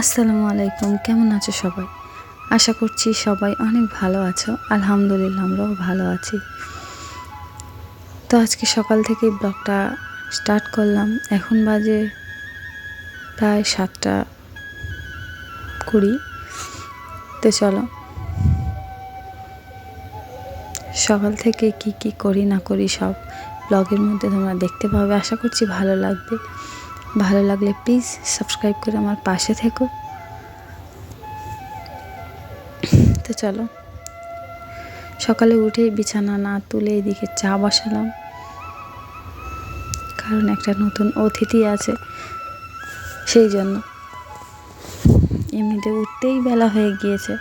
আসসালামু আলাইকুম, কেমন আছো সবাই? আশা করছি সবাই অনেক ভালো আছো। আলহামদুলিল্লাহ আমরাও ভালো আছি। তো আজকে সকাল থেকে ব্লগটা স্টার্ট করলাম। এখন বাজে প্রায় 7:20। তো চলো সকাল থেকে কি করি না করি সব ব্লগের মধ্যে তোমরা দেখতে পাবে। আশা করছি ভালো লাগবে। ভালো লাগলে প্লিজ সাবস্ক্রাইব করে আমার পাশে থেকো। তো চলো সকালে উঠেই বিছানা না তুলে এদিকে চা বসালাম, কারণ একটা নতুন অতিথি আছে সেই জন্য। এমনিতে উঠতেই বেলা হয়ে গিয়েছে,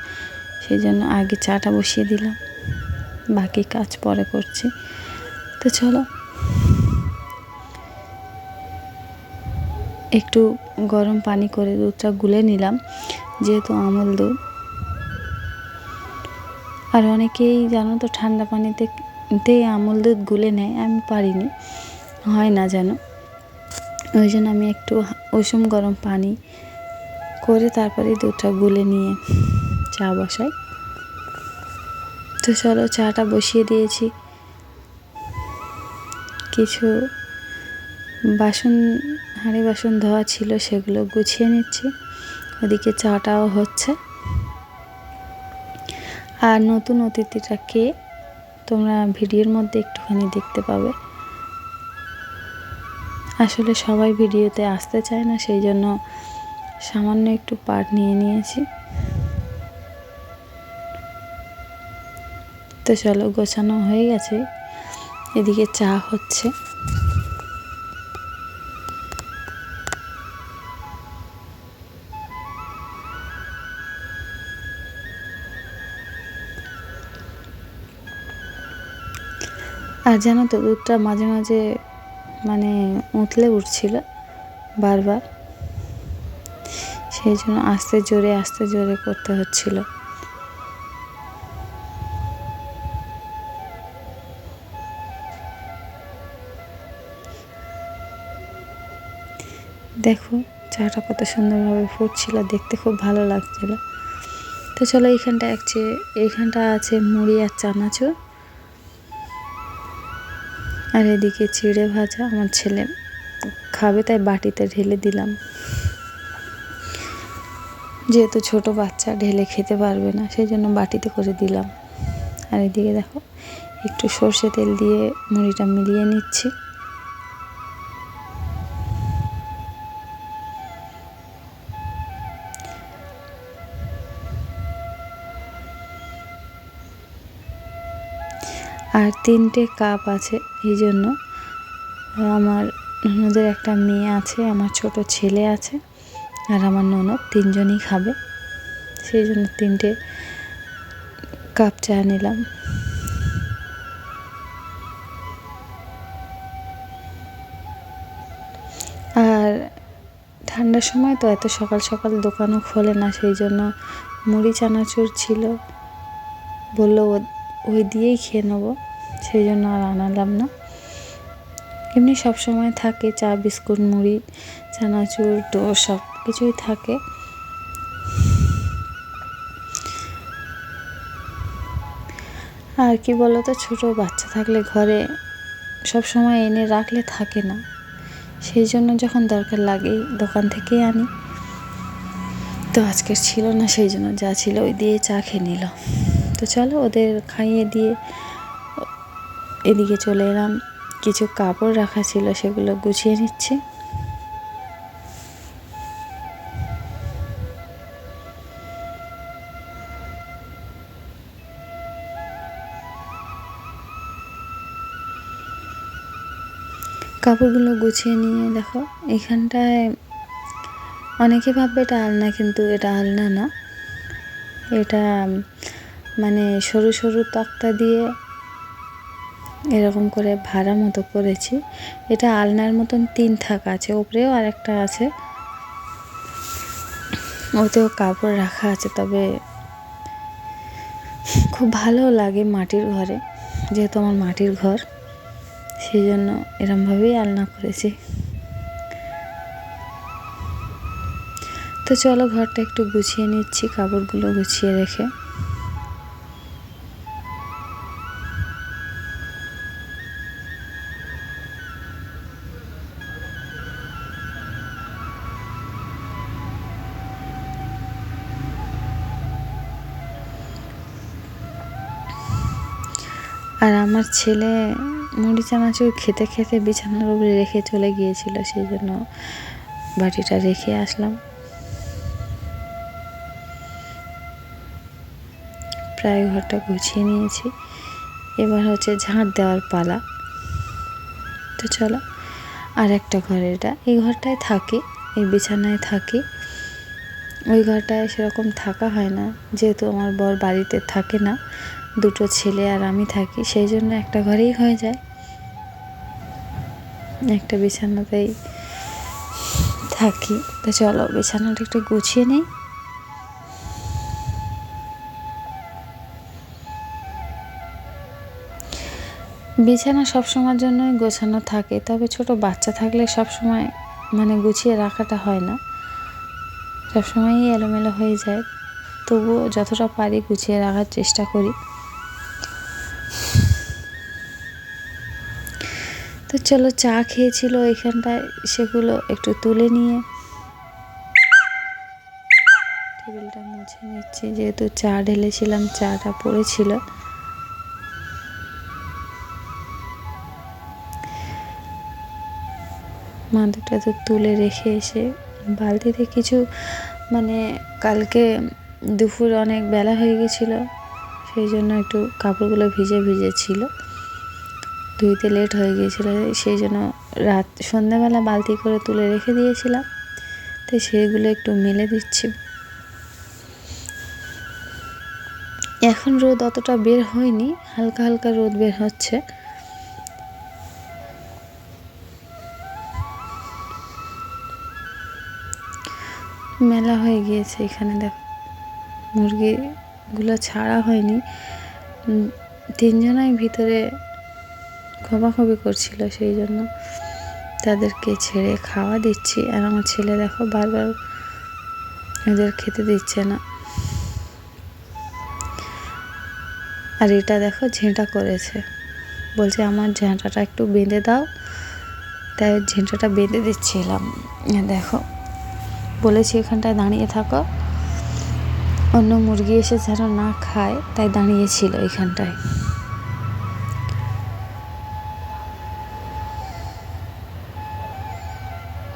সেই জন্য আগে চাটা বসিয়ে দিলাম, বাকি কাজ পরে করছি। তো চলো একটু গরম পানি করে দুধটা গুলে নিলাম, যেহেতু আমুল দুধ। আর অনেকেই জানো তো ঠান্ডা পানিতে আমুল দুধ গুলে নেয়, আমি পারিনি, হয় না যেন। ওই জন্য আমি একটু উষুম গরম পানি করে তারপরে দুধটা গুলে নিয়ে চা বসাই। তো চলো চাটা বসিয়ে দিয়েছি। কিছু হাঁড়ি বাসন ধোয়া ছিল, সেগুলো গুছিয়ে নিচ্ছি। ওদিকে চাটাও হচ্ছে। আর নতুন অতিথিটাকে তোমরা ভিডিওর মধ্যে একটুখানি দেখতে পাবে। আসলে সবাই ভিডিওতে আসতে চায় না, সেই জন্য সামান্য একটু পার্ট নিয়ে নিয়েছি। তো চলো গোছানো হয়ে গেছে, এদিকে চা হচ্ছে। আর জানো তো দুধটা মাঝে মাঝে মানে উতলে উঠছিল বারবার, সেই জন্য আস্তে জোরে করতে হচ্ছিল। দেখো চাটা কত সুন্দরভাবে ফুটছিল, দেখতে খুব ভালো লাগছিল। তো চলো এইখানটা আছে মুড়ি আর চানাচুর, আর এদিকে চিড়ে ভাজা। আমার ছেলে খাবে তাই বাটিতে ঢেলে দিলাম, যেহেতু ছোট বাচ্চা ঢেলে খেতে পারবে না, সেই জন্য বাটিতে করে দিলাম। আর এদিকে দেখো একটু সর্ষে তেল দিয়ে মুড়িটা মিলিয়ে নিচ্ছি। আর 3টে কাপ আছে, এই জন্য আমার ননদের একটা মেয়ে আছে, আমার ছোট ছেলে আছে, আর আমার ননদ, 3জনই খাবে, সেই জন্য 3টে কাপ চা নিলাম। আর ঠান্ডার সময় তো এত সকাল সকাল দোকানও খোলে না, সেই জন্য মুড়ি চানাচুর ছিল, বললো ওই দিয়েই খেয়ে নেবো, সেই জন্য আর আনালাম না। এমনি সব সময় থাকে চা, বিস্কুট, মুড়ি, চানাচুর, টোস্ট সব কিছুই থাকে। আর কি বলো তো, ছোটো বাচ্চা থাকলে ঘরে সব সময় এনে রাখলে থাকে না, সেই জন্য যখন দরকার লাগেই দোকান থেকেই আনি। তো আজকের ছিল না, সেই জন্য যা ছিল ওই দিয়ে চা খেয়ে নিল। তো চলো ওদের খাইয়ে দিয়ে এদিকে চলে এলাম। কিছু কাপড় রাখা ছিল, সেগুলো গুছিয়ে নিচ্ছি। কাপড়গুলো গুছিয়ে নিয়ে দেখো এখানটায় অনেকে ভাববে এটা আলনা, কিন্তু এটা আলনা না, এটা মানে সরু সরু তক্তা দিয়ে এরকম করে ভাড়া মতো করেছি। এটা আলনার মতন 3 থাক আছে, ওপরেও আর একটা আছে, ওতেও কাপড় রাখা আছে। তবে খুব ভালো লাগে মাটির ঘরে, যেহেতু আমার মাটির ঘর, সেই জন্য এরমভাবেই আলনা করেছি। তো চলো ঘরটা একটু গুছিয়ে নিচ্ছি, কাপড়গুলো গুছিয়ে রেখে। আর আমার ছেলে মুড়ি চানাচুর খেতে খেতে বিছানার উপরে রেখে চলে গিয়েছিল, সেই জন্য বাটিটা রেখে আসলাম। প্রায় ঘরটা গুছিয়ে নিয়েছি, এবার হচ্ছে ঝাঁট দেওয়ার পালা। তো চলো, আর একটা ঘর, এটা এই ঘরটায় থাকি, এই বিছানায় থাকি। ওই ঘরটায় সেরকম থাকা হয় না, যেহেতু আমার বর বাড়িতে থাকে না, দুটো ছেলে আর আমি থাকি, সেই জন্য একটা ঘরেই হয়ে যায়, একটা বিছানাতেই থাকি। তো চলো বিছানাটা একটু গুছিয়ে নিই। বিছানা সবসময়ের জন্যই গোছানো থাকে, তবে ছোট বাচ্চা থাকলে সবসময় মানে গুছিয়ে রাখাটা হয় না, সবসময়ই এলোমেলো হয়ে যায়। তবুও যতটা পারি গুছিয়ে রাখার চেষ্টা করি। তো চলো, চা খেয়েছিল এখানটায়, সেগুলো একটু তুলে নিয়ে টেবিলটা মুছে নিচ্ছি, যেহেতু চা ঢেলেছিলাম, চাটা পড়েছিল। মাদুরটা তো তুলে রেখে এসে বালতিতে কিছু মানে কালকে দুপুর অনেক বেলা হয়ে গেছিলো, সেই জন্য একটু কাপড়গুলো ভিজে ভিজে ছিল, ধুইতে লেট হয়ে গিয়েছিলো, সেই জন্য সন্ধ্যাবেলা বালতি করে তুলে রেখে দিয়েছিলাম। তাই সেইগুলো একটু মেলে দিচ্ছি। এখন রোদ অতটা বের হয়নি, হালকা হালকা রোদ বের হচ্ছে। মেলা হয়ে গিয়েছে এখানে, দেখো মুরগিগুলো ছাড়া হয়নি, তিনজনাই ভিতরে খোবাখবি করছিল, সেই জন্য তাদেরকে ছেড়ে খাওয়া দিচ্ছি। আর আমার ছেলে দেখো বারবার ওদের খেতে দিচ্ছে না। আর এটা দেখো ঝেঁটা করেছে, বলছে আমার ঝেঁটাটা একটু বেঁধে দাও, তাই ঝেঁটাটা বেঁধে দিচ্ছিলাম। দেখো বলেছি এখানটায় দাঁড়িয়ে থাকো, অন্য মুরগি এসে যেন না খায়, তাই দাঁড়িয়েছিল এখানটায়।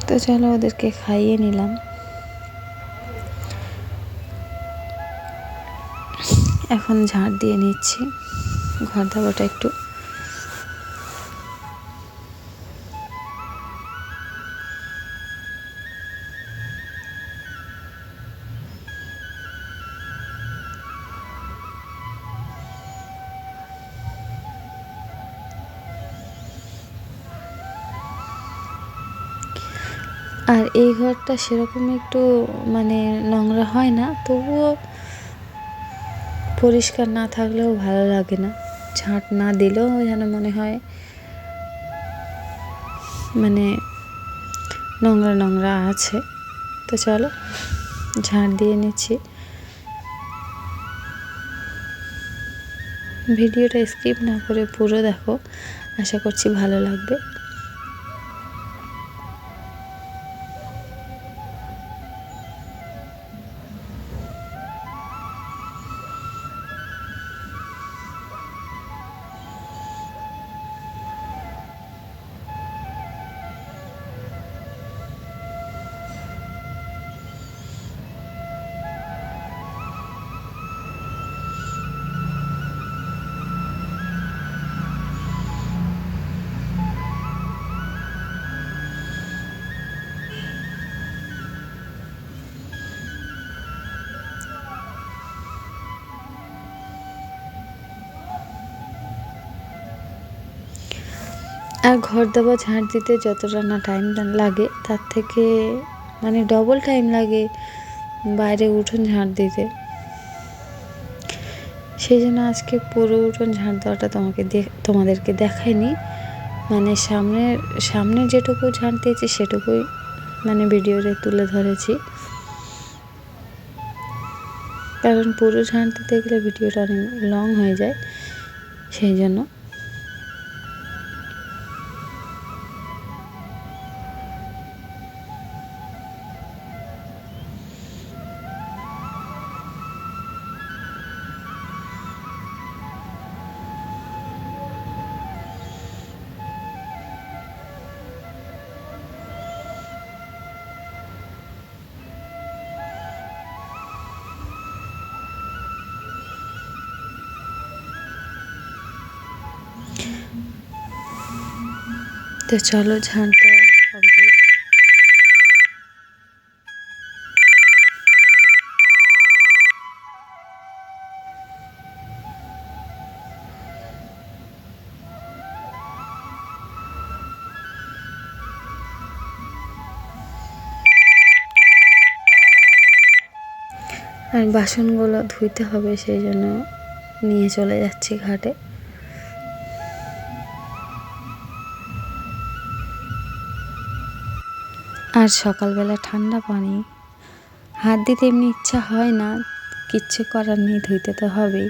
তো চলো ওদেরকে খাইয়ে নিলাম। এখন ঝাড় দিয়ে নিচ্ছি ঘর দাবাটা একটু। আর এই ঘরটা সেরকম একটু মানে নোংরা হয় না, তবুও পরিষ্কার না থাকলেও ভালো লাগে না, ঝাঁট না দিলেও যেন মনে হয় মানে নোংরা নোংরা আছে। তো চলো ঝাঁট দিয়ে নিচ্ছি। ভিডিওটা স্কিপ না করে পুরো দেখো, আশা করছি ভালো লাগবে। আর ঘর দেওয়া ঝাঁট দিতে যতটা না টাইম লাগে, তার থেকে মানে ডবল টাইম লাগে বাইরে উঠোন ঝাঁট দিতে। সেই জন্য আজকে পুরো উঠোন ঝাঁট দেওয়াটা তোমাদেরকে দেখাইনি, মানে সামনের যেটুকু ঝাঁট দিয়েছি সেটুকুই মানে ভিডিওতে তুলে ধরেছি। কারণ পুরো ঝাঁটতে দেখলে ভিডিওটা অনেক লং হয়ে যায়, সেই জন্য। তো চলো, ঝাঁট দেওয়া কমপ্লিট। আর বাসনগুলো ধুইতে হবে, সেই জন্য নিয়ে চলে যাচ্ছি ঘাটে। আর সকালবেলা ঠান্ডা পানি, হাত দিতে এমনি ইচ্ছা হয় না, কিচ্ছু করার নেই, ধুইতে তো হবেই।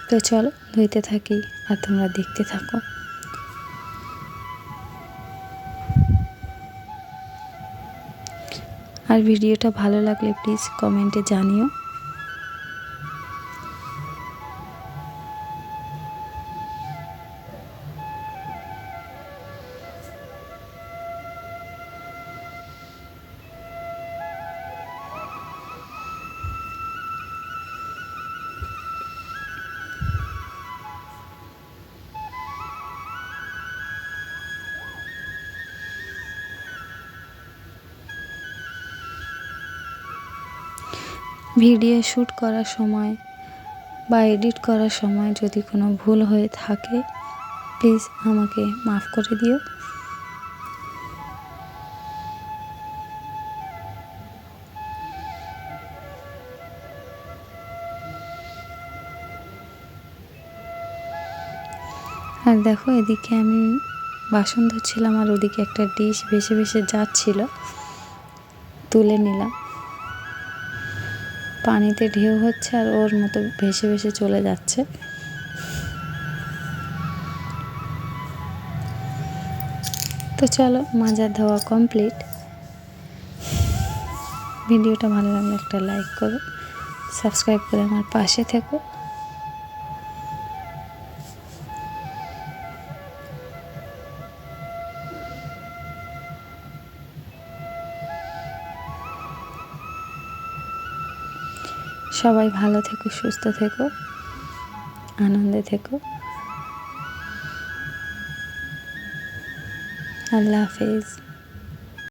তো চলো ধুইতে থাকি আর তোমরা দেখতে থাকো। আর ভিডিওটা ভালো লাগলে প্লিজ কমেন্টে জানিও। ভিডিও শ্যুট করার সময় বা এডিট করার সময় যদি কোনো ভুল হয়ে থাকে, প্লিজ আমাকে মাফ করে দিও। আর দেখো, এদিকে আমি বাসন ধুচ্ছিলাম আর ওদিকে একটা ডিশ ভেসে ভেসে যাচ্ছিল, তুলে নিলাম। পানিতে ঢেউ হচ্ছে আর ওর মতো ভেসে ভেসে চলে যাচ্ছে। তো চলো, মাজা ধোয়া কমপ্লিট। ভিডিওটা ভালো লাগলে একটা লাইক করো, সাবস্ক্রাইব করে আমার পাশে থেকো। সবাই ভালো থেকো, সুস্থ থেকো, আনন্দে থেকো। আল্লাহ হাফেজ।